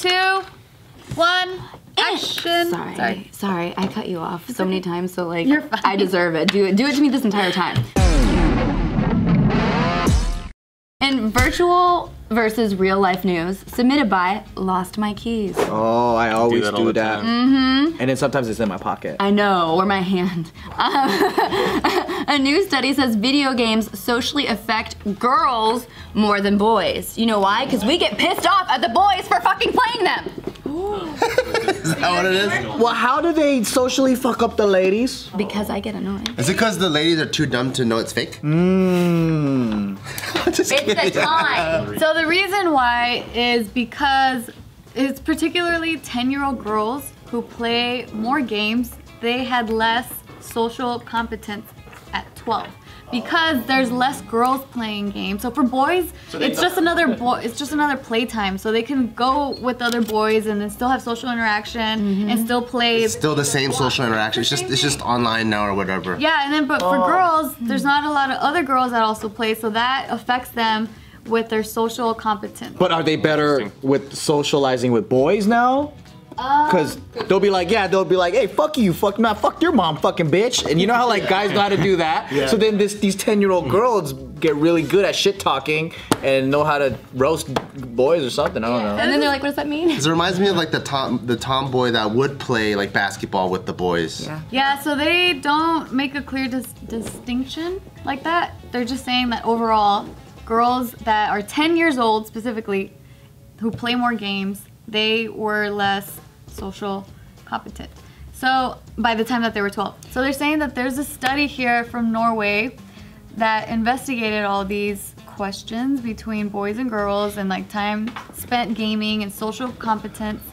2, 1. Action. Sorry, I cut you off so many times, so like, You're fine. I deserve it. Do it to me this entire time. In virtual versus real life news, submitted by Lost My Keys. Oh, I always do that. Mm-hmm. And then sometimes it's in my pocket. I know, or my hand. A new study says video games socially affect girls more than boys. You know why? Because we get pissed off at the boys for fucking playing them. Is that what it is? Well, how do they socially fuck up the ladies? Because I get annoyed. Is it because the ladies are too dumb to know it's fake? It's the time. So the reason why is because it's particularly 10-year-old girls who play more games, they had less social competence at 12. Because there's less girls playing games. So for boys, it's just another playtime. So they can go with other boys and then still have social interaction and still play. It's still the same social interaction. It's just online now or whatever. Yeah, and then but for girls, there's not a lot of other girls that also play, so that affects them with their social competence. But are they better with socializing with boys now? Because they'll be like, hey, fuck you, fuck your mom, fucking bitch. And you know how like guys know how to do that? Yeah. So then these 10-year-old girls get really good at shit talking and know how to roast boys or something, I don't know. And then they're like, what does that mean? It reminds me of like the tomboy that would play like basketball with the boys. Yeah, so they don't make a clear distinction like that. They're just saying that overall, girls that are 10 years old specifically, who play more games, they were less social competent. So by the time that they were 12. So they're saying that there's a study here from Norway that investigated all these questions between boys and girls and like time spent gaming and social competence.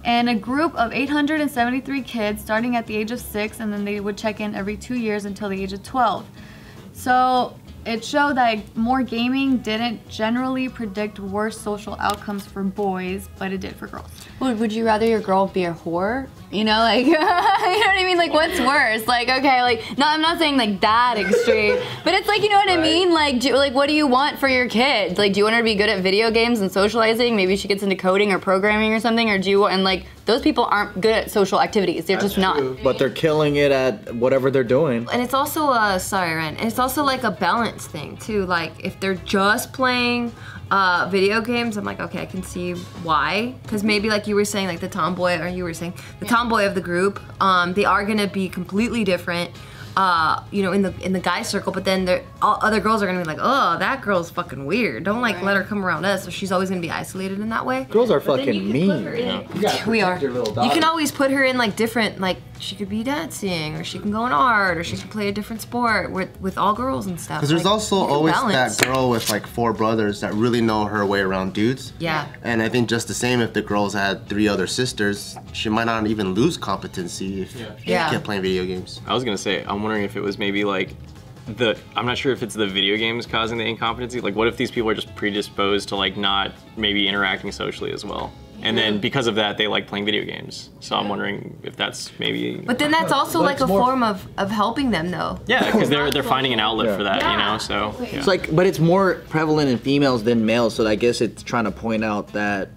And a group of 873 kids starting at the age of 6, and then they would check in every 2 years until the age of 12. So it showed that more gaming didn't generally predict worse social outcomes for boys, but it did for girls. Would you rather your girl be a whore? You know, like, you know what I mean? Like, what's worse? Like, okay, like, no, I'm not saying like that extreme, but it's like, you know what I mean? Like, what do you want for your kid? Like, do you want her to be good at video games and socializing? Maybe she gets into coding or programming or something, or do you want, and like, those people aren't good at social activities. They're just not. But they're killing it at whatever they're doing. And it's also, sorry, Ren, it's also like a balance thing too. Like, if they're just playing video games, I'm like, okay, I can see why. Because maybe like you were saying, like the tomboy, or you were saying, the tomboy of the group, they are gonna be completely different, you know, in the guy circle, but then other girls are gonna be like, oh, that girl's fucking weird. Don't like let her come around us, so she's always gonna be isolated in that way. Girls are fucking mean. We are. You can always put her in like different, like she could be dancing, or she can go in art, or she can play a different sport with all girls and stuff. Because there's like, also always that girl with like 4 brothers that really know her way around dudes. Yeah. And I think just the same if the girls had 3 other sisters, she might not even lose competency if she kept playing video games. I was gonna say, I'm wondering if it was maybe like I'm not sure if it's the video games causing the incompetency. Like, what if these people are just predisposed to like not maybe interacting socially as well? And then because of that, they like playing video games. So I'm wondering if that's maybe. But then that's also like a form of helping them, though. Yeah, because they're finding an outlet for that, you know. So it's like, but it's more prevalent in females than males. So I guess it's trying to point out that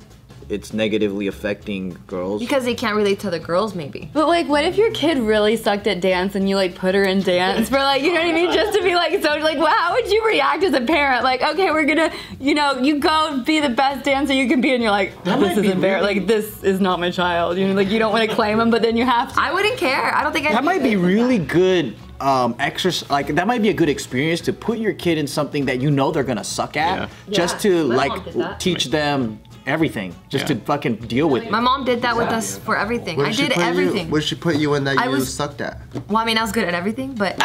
it's negatively affecting girls. Because they can't relate to other girls, maybe. But like, what if your kid really sucked at dance and you like put her in dance for like, you know what I mean? Just to be like, so like, well, how would you react as a parent? Like, okay, we're gonna, you know, you go be the best dancer you can be, and you're like, this isn't fair. Like, this is not my child. You know, like you don't want to claim him, but then you have to. I wouldn't care. I don't think that might be really good. Exercise, like that might be a good experience to put your kid in something that you know they're gonna suck at, just to like teach them everything, just to fucking deal with it. My mom did that with us for everything. I did everything. What did she put you in that you sucked at? Well, I mean, I was good at everything, but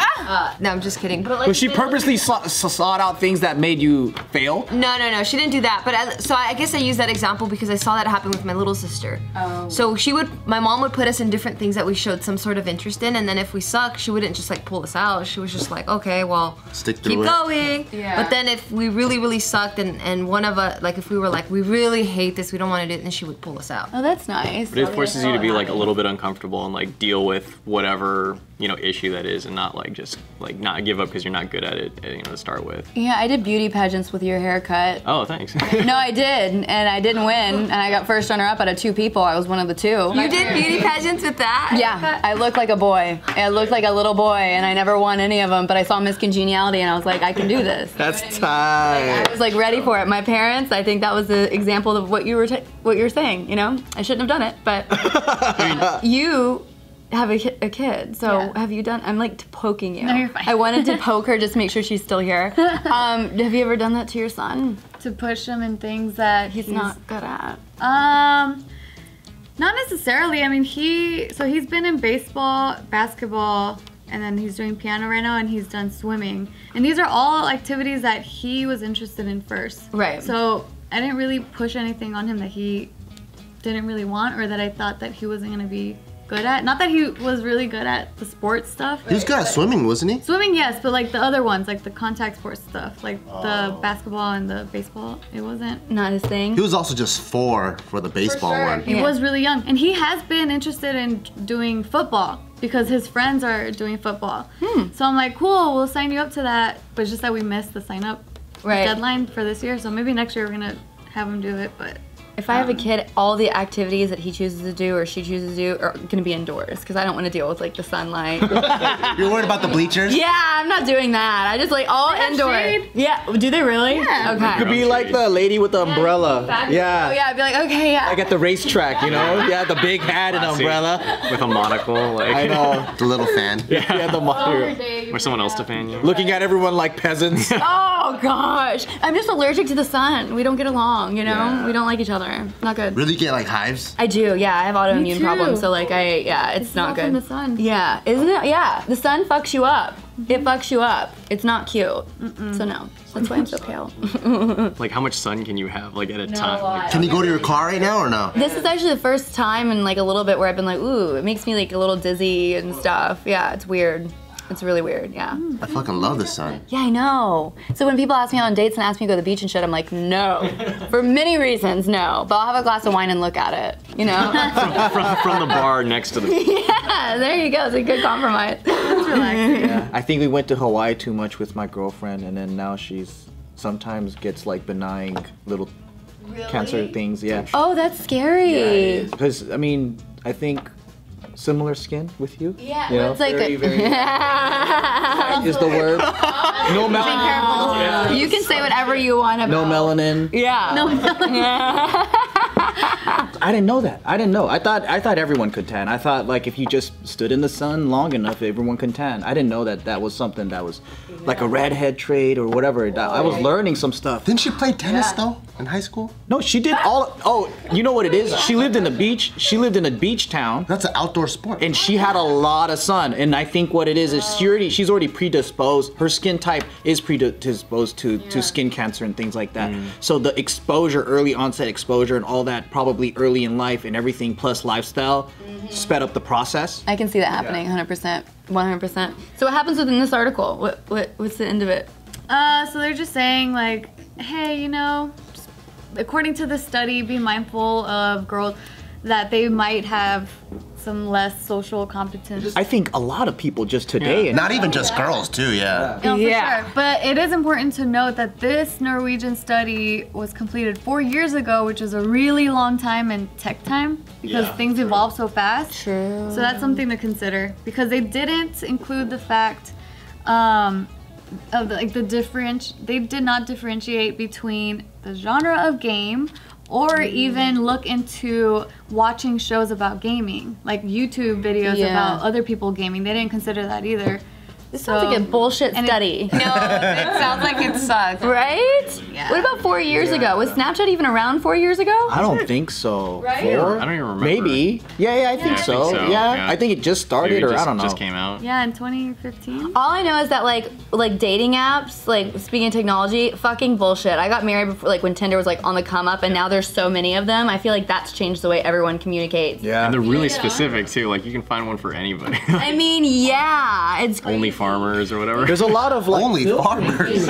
no, I'm just kidding. But like, was she purposely sought out things that made you fail? No, she didn't do that. But so I guess I use that example because I saw that happen with my little sister. Oh. So my mom would put us in different things that we showed some sort of interest in, and then if we suck, she wouldn't just like pull us out. She was just like, okay, well, keep going. Yeah. But then if we really, really sucked, and one of us, like if we were like, we really hate this. We don't want to do it. And she would pull us out. Oh, that's nice. But it forces you to be like a little bit uncomfortable and like deal with whatever, you know, issue that is, and not like just like not give up because you're not good at it, you know, to start with. Yeah, I did beauty pageants with your haircut. Oh, thanks. No, I did, and I didn't win, and I got first runner-up out of 2 people. I was one of the 2. You did beauty pageants with that? Yeah, I looked like a boy. I looked like a little boy, and I never won any of them, but I saw Miss Congeniality, and I was like, I can do this. That's tight. I was like ready for it. My parents, I think that was the example of what you're saying, you know? I shouldn't have done it, but you have a kid, so have you done, I'm like poking you. No, you're fine. I wanted to poke her just to make sure she's still here. Have you ever done that to your son? To push him in things that He's not good at. Not necessarily. I mean, he's been in baseball, basketball, and then he's doing piano right now, and he's done swimming. And these are all activities that he was interested in first. Right. So I didn't really push anything on him that he didn't really want, or that I thought that he wasn't gonna be good at. Not that he was really good at the sports stuff. He was good at swimming, wasn't he? Swimming, yes, but like the other ones, like the contact sports stuff, like the basketball and the baseball, it wasn't. Not his thing? He was also just 4 for the baseball one. He was really young, and he has been interested in doing football because his friends are doing football. So I'm like, cool, we'll sign you up to that, but it's just that we missed the sign up deadline for this year, so maybe next year we're gonna have him do it, but. If I have a kid, all the activities that he chooses to do or she chooses to do are gonna be indoors because I don't want to deal with like the sunlight. You're worried about the bleachers? Yeah, I'm not doing that. I just like all indoor. shade. Yeah, do they really? Yeah. Okay. Could be like the lady with the umbrella. Oh Yeah. yeah, I'd be like, okay, yeah. Like at the racetrack, you know? Yeah, the big hat and umbrella. With a monocle, like. I know. The little fan. Yeah, the monocle. Or someone else to fan you. Looking at everyone like peasants. Oh gosh, I'm just allergic to the sun. We don't get along, you know? We don't like each other. Not good. Really get like hives? I do, yeah. I have autoimmune too. problems, so like it's not all good. from the sun. Yeah, isn't it? Yeah, the sun fucks you up. It fucks you up. It's not cute. So no, that's why I'm so pale. Like, how much sun can you have, like, at a time? Like, Can you go to your car right now or no? This is actually the first time in like a little bit where I've been like, ooh, it makes me like a little dizzy and stuff. Yeah, it's weird. It's really weird, yeah. I fucking love the sun. Yeah, I know. So when people ask me on dates and ask me to go to the beach and shit, I'm like, no. For many reasons, no. But I'll have a glass of wine and look at it, you know? from the bar next to the. Yeah, there you go. It's a good compromise. It's relaxing. Yeah. I think we went to Hawaii too much with my girlfriend, and then now she's sometimes gets like benign little cancer things. Yeah. Oh, that's scary. Because I mean, I think similar skin with you. Yeah, You know, it's like very, very is the word. No melanin. You can say whatever you want about. No melanin. Yeah. No I didn't know that. I didn't know. I thought everyone could tan. I thought like if you just stood in the sun long enough, everyone can tan. I didn't know that was something that was like a redhead trait or whatever. I was learning some stuff. Didn't she play tennis though in high school? No, she did all. Oh, you know what it is? She lived in the beach. She lived in a beach town. That's an outdoor sport. And she had a lot of sun, and I think what it is she's already predisposed. Her skin type is predisposed to skin cancer and things like that. So the exposure, early onset exposure, and all that, probably early in life and everything, plus lifestyle, sped up the process. I can see that happening, 100%, 100%. So what happens within this article? What's the end of it? So they're just saying like, hey, you know, according to the study, be mindful of girls that they might have some less social competence. I think a lot of people just today. Not even just girls too, yeah. No, for sure. But it is important to note that this Norwegian study was completed 4 years ago, which is a really long time in tech time because things evolve so fast. True. So that's something to consider because they didn't include the fact of they did not differentiate between the genre of game or even look into watching shows about gaming, like YouTube videos about other people gaming. They didn't consider that either. This sounds like a bullshit study. No, it sounds like it sucks. Right? Yeah. What about 4 years ago? Was Snapchat even around 4 years ago? I don't think so. Right? Four? I don't even remember. Maybe. Yeah, I think so. Yeah, I think it just started, Maybe it I don't know. just came out. Yeah, in 2015. All I know is that like dating apps, like speaking of technology, fucking bullshit. I got married before, like when Tinder was like on the come up, and now there's so many of them. I feel like that's changed the way everyone communicates. Yeah. And they're really specific too. Like you can find one for anybody. I mean, yeah, it's Only farmers or whatever. There's a lot of like Only farmers.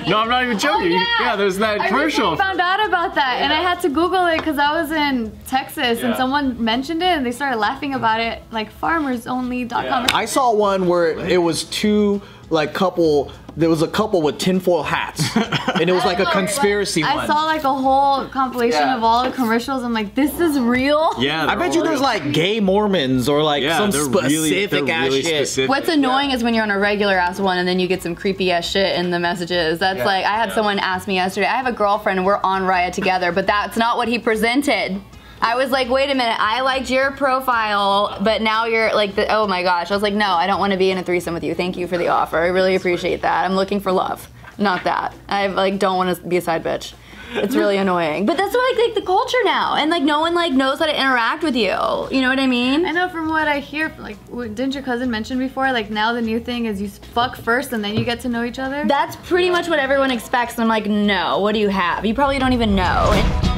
No, I'm not even joking. yeah. There's that I commercial. recently found out about that, and I had to Google it because I was in Texas, and someone mentioned it, and they started laughing about it, like farmersonly.com. I saw one where it was two couple. There was a couple with tinfoil hats, and it was like a conspiracy one. I saw like a whole compilation of all the commercials. I'm like, this is real? Yeah. I bet you there's like gay Mormons or like some specific ass shit. Specific. What's annoying is when you're on a regular ass one and then you get some creepy ass shit in the messages. That's like, I had someone ask me yesterday, I have a girlfriend and we're on Riot together, but that's not what he presented. I was like, wait a minute, I liked your profile, but now you're like, oh my gosh. I was like, no, I don't want to be in a threesome with you. Thank you for the offer. I really appreciate that. I'm looking for love, not that. I like don't want to be a side bitch. It's really annoying. But that's like the culture now, and like no one like knows how to interact with you. You know what I mean? I know from what I hear, like, didn't your cousin mention before, like now the new thing is you fuck first and then you get to know each other? That's pretty much what everyone expects. And I'm like, no, what do you have? You probably don't even know.